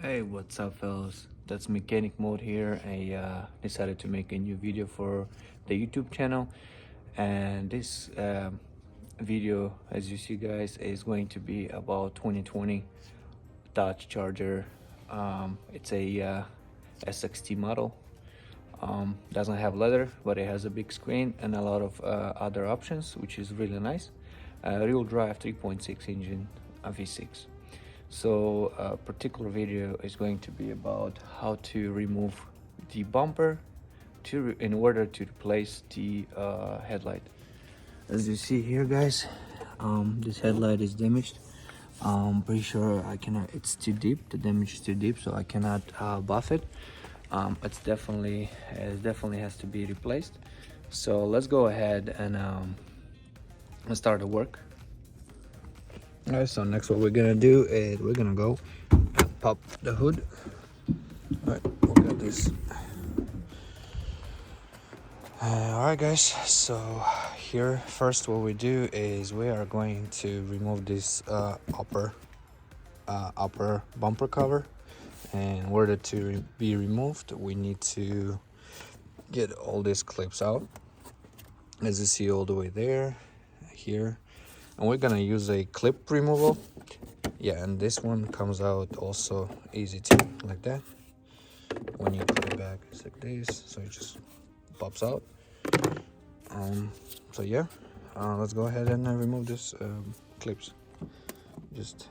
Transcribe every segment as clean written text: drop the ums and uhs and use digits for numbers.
Hey, what's up, fellas? That's Mechanic Mode here. I decided to make a new video for the YouTube channel, and this video, as you see, guys, is going to be about 2020 Dodge Charger. It's a SXT model. Doesn't have leather, but it has a big screen and a lot of other options, which is really nice. Real drive 3.6 engine, a V6. So a particular video is going to be about how to remove the bumper in order to replace the headlight. As you see here, guys, this headlight is damaged. Pretty sure I cannot, it's too deep, the damage is too deep, so I cannot buff it. It definitely has to be replaced. So let's go ahead and start the work. Alright, so next what we're gonna do is we're gonna go pop the hood. Alright, we got this. Alright, guys, so here first what we do is we are going to remove this upper bumper cover, and in order to be removed we need to get all these clips out, as you see, all the way there, here. And we're gonna use a clip removal. Yeah, and this one comes out also easy too, like that. When you put it back, it's like this, so it just pops out. So yeah, let's go ahead and remove this clips. Just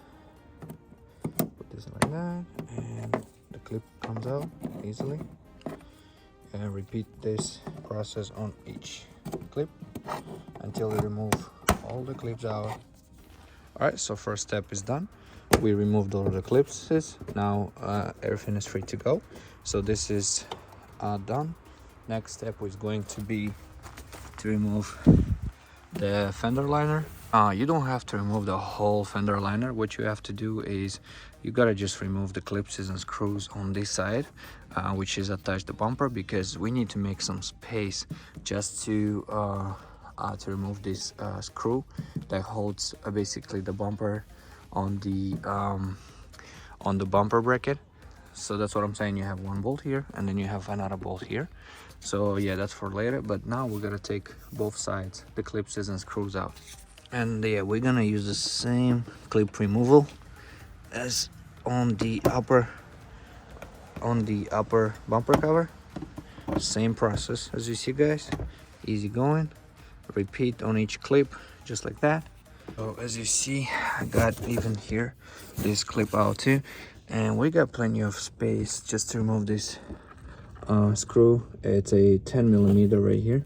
put this like that, and the clip comes out easily. And repeat this process on each clip until we remove all the clips out. All right, so first step is done. We removed all the clips. Now everything is free to go. So this is done. Next step is going to be to remove the fender liner. You don't have to remove the whole fender liner. What you have to do is you gotta just remove the clips and screws on this side, which is attached to the bumper, because we need to make some space just to remove this screw that holds basically the bumper on the bumper bracket. So that's what I'm saying. You have one bolt here and then you have another bolt here. So yeah, that's for later, but now we're gonna take both sides, the clips and screws out. And yeah, we're gonna use the same clip removal as on the upper bumper cover. Same process as you see, guys. Easy going. Repeat on each clip, just like that. So as you see, I got even here this clip out too, and we got plenty of space just to remove this screw. It's a 10 millimeter right here,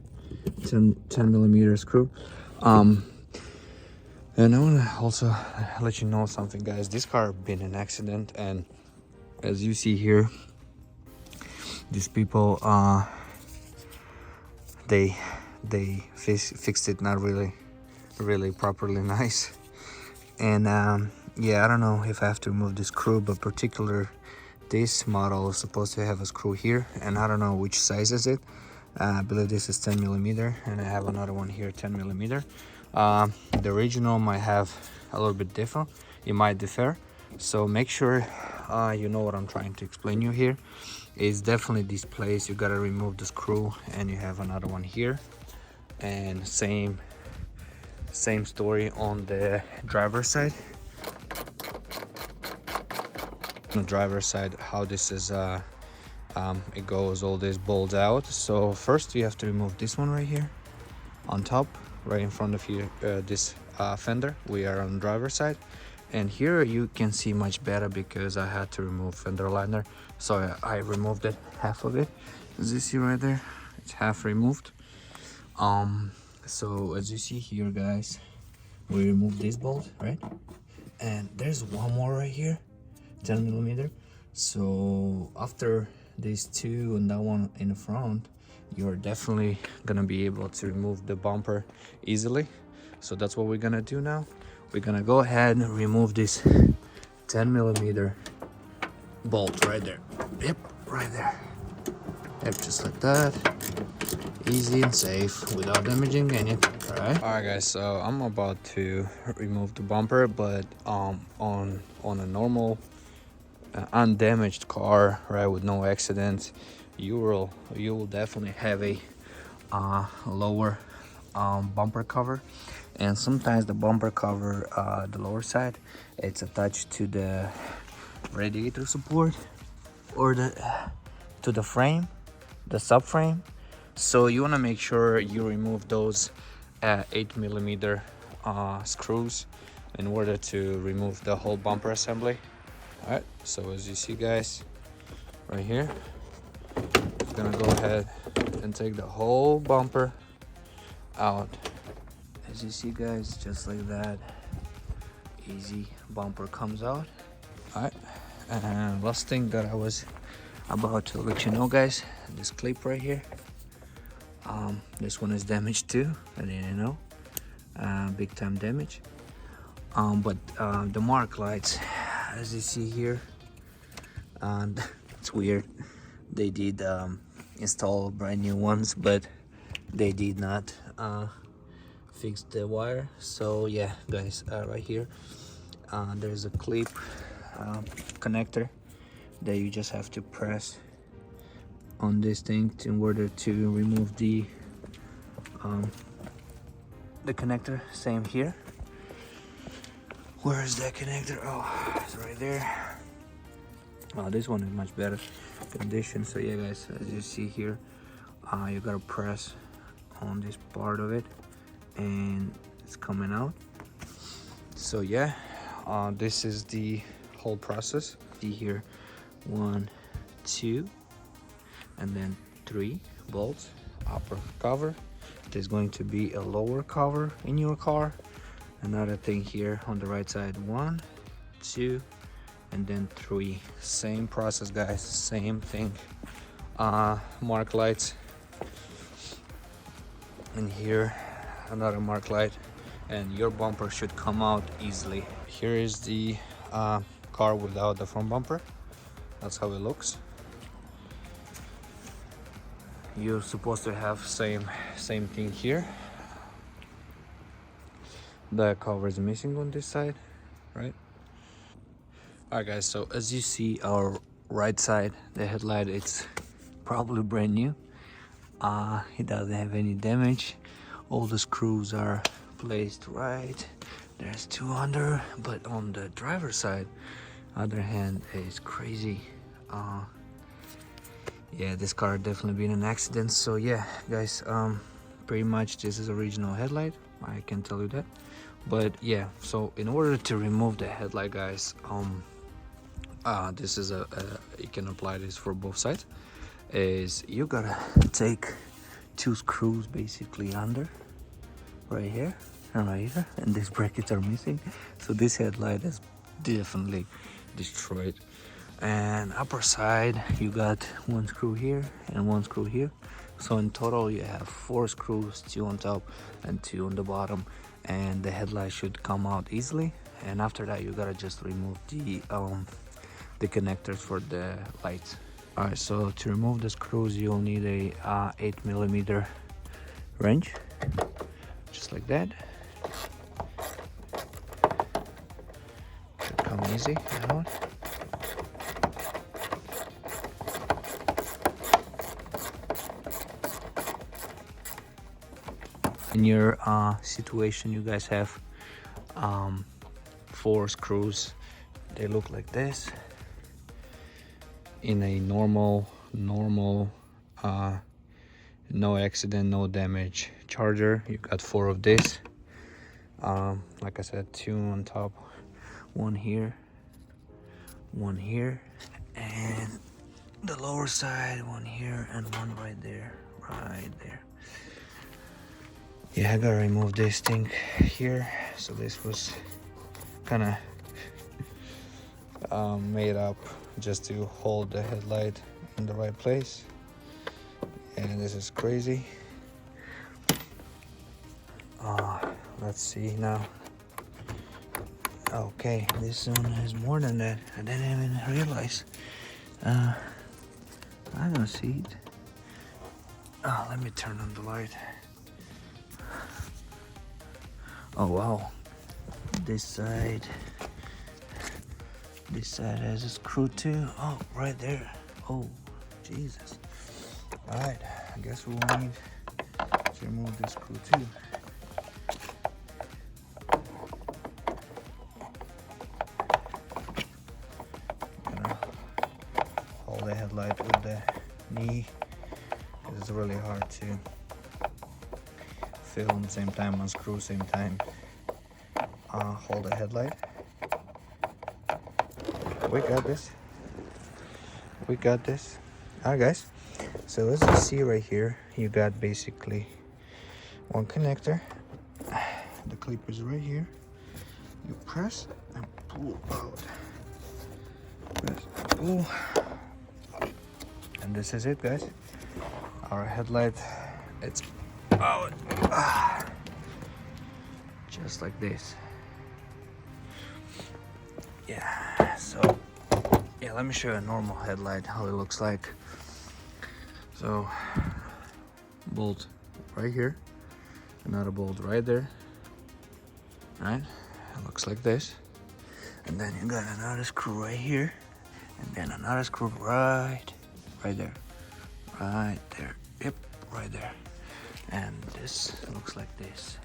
10 millimeter screw. And I want to also let you know something, guys. This car been an accident, and as you see here, these people they fixed it not really properly nice. And yeah, I don't know if I have to remove this screw, but this model is supposed to have a screw here, and I don't know which size is it. I believe this is 10 millimeter, and I have another one here, 10 millimeter. The original might have a little bit different, it might differ, so make sure you know what I'm trying to explain you here. Is definitely this place you gotta remove the screw, and you have another one here. And same story on the driver's side. On the driver's side, how this is it goes, all this bolts out. So first you have to remove this one right here on top, right in front of you, this fender. We are on the driver's side, and here you can see much better because I had to remove fender liner, so I removed it, half of it, as you see right there, it's half removed. So as you see here, guys, we remove this bolt, right? And there's one more right here, 10 millimeter. So after these two and that one in the front, you're definitely gonna be able to remove the bumper easily. So that's what we're gonna do now. We're gonna go ahead and remove this 10 millimeter bolt right there. Yep, right there. Yep, just like that. Easy and safe without damaging anything. All right, guys, so I'm about to remove the bumper, but on a normal undamaged car, right, with no accidents, you will definitely have a lower bumper cover. And sometimes the bumper cover, the lower side, it's attached to the radiator support or to the frame, the subframe. So you want to make sure you remove those 8mm screws in order to remove the whole bumper assembly. All right, so as you see guys right here, I'm gonna go ahead and take the whole bumper out. As you see guys, just like that, easy bumper comes out. All right, and last thing that I was about to let you know guys, this clip right here, this one is damaged too. I didn't know, big time damage. But the mark lights, as you see here, and it's weird, they did install brand new ones, but they did not fix the wire. So yeah guys, right here there's a clip connector that you just have to press on this thing in order to remove the connector. Same here. Where is that connector? Oh, it's right there. This one is much better condition. So yeah guys, as you see here, you gotta press on this part of it and it's coming out. So yeah, this is the whole process. See here, 1, 2, and then 3 bolts. Upper cover. There's going to be a lower cover in your car. Another thing here on the right side, 1, 2, and then 3. Same process guys, same thing. Mark lights, and here another mark light, and your bumper should come out easily. Here is the car without the front bumper. That's how it looks. You're supposed to have same thing here. The cover is missing on this side, right? Alright guys, so as you see, our right side, the headlight, it's probably brand new. It doesn't have any damage. All the screws are placed right. There's 2 under, but on the driver's side, other hand, is crazy. Yeah, this car definitely been an accident. So yeah guys, pretty much this is original headlight, I can tell you that. But yeah, so in order to remove the headlight guys, this is you can apply this for both sides. Is you gotta take 2 screws basically under, right here and right here, and these brackets are missing, so this headlight is definitely destroyed. And upper side, you got 1 screw here and 1 screw here, so in total you have 4 screws, 2 on top and 2 on the bottom, and the headlight should come out easily. And after that, you gotta just remove the connectors for the lights. All right, so to remove the screws, you'll need a 8mm wrench, just like that. Should come easy out. In your situation, you guys have 4 screws. They look like this. In a normal no accident, no damage charger, you got 4 of this. Like I said, 2 on top, 1 here, 1 here, and the lower side, 1 here and 1 right there, Yeah, I gotta remove this thing here. So this was kind of made up just to hold the headlight in the right place, and this is crazy. Let's see now. Okay, this one has more than that. I didn't even realize. I don't see it. Let me turn on the light. Oh wow, this side This side has a screw too. Oh, right there. Oh, Jesus. All right, I guess we will need to remove this screw too. Gonna hold the headlight with the knee. It's really hard to film same time, unscrew same time. Hold the headlight. We got this. We got this. Alright guys, so as you see right here, you got basically one connector. The clip is right here. You press and pull out. Press, pull. And this is it, guys. Our headlight, it's out. Just like this. Yeah, so yeah, let me show you a normal headlight, how it looks like. So, bolt right here, another bolt right there, right? It looks like this. And then you got another screw right here, and then another screw right there, yep, right there. And this looks like this.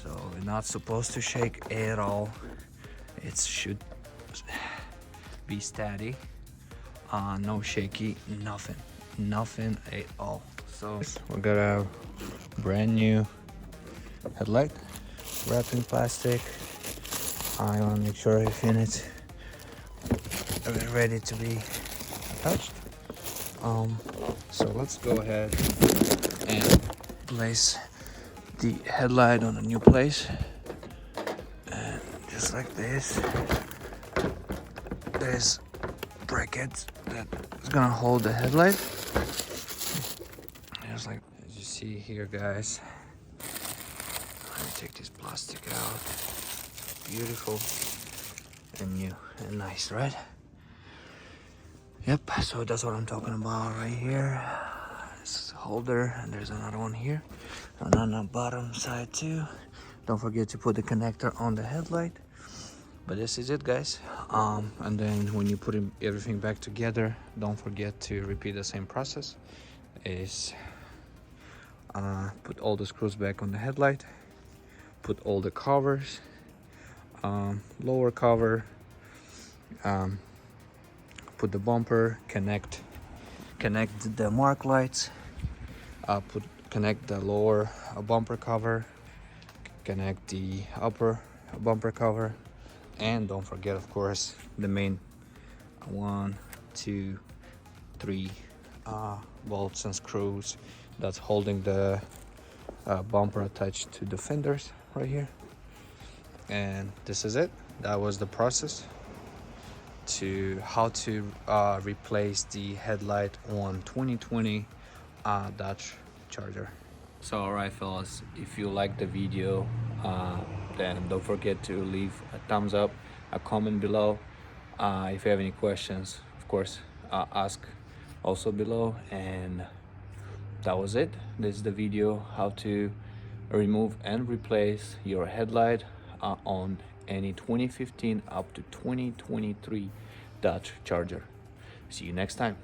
So we're not supposed to shake at all. It should be steady, no shaky, nothing at all. So we got a brand new headlight wrapped in plastic. I want to make sure everything is ready to be attached. So let's go ahead and place the headlight on a new place, and just like this, there's brackets that is gonna hold the headlight. Just like as you see here, guys. Let me take this plastic out. Beautiful and new and nice, right? Yep, so that's what I'm talking about right here. This holder, and there's another one here, and on the bottom side too. Don't forget to put the connector on the headlight. But this is it, guys. And then when you put everything back together, don't forget to repeat the same process. Is put all the screws back on the headlight, put all the covers, lower cover, put the bumper, connect the mark lights, connect the lower bumper cover, connect the upper bumper cover, and don't forget, of course, the main 1, 2, 3 bolts and screws that's holding the bumper attached to the fenders right here. And this is it. That was the process to how to replace the headlight on 2020 Dodge Charger. So alright fellas, if you like the video, then don't forget to leave a thumbs up, a comment below. If you have any questions, of course, ask also below. And that was it. This is the video how to remove and replace your headlight on any 2015 up to 2023 Dodge Charger. See you next time.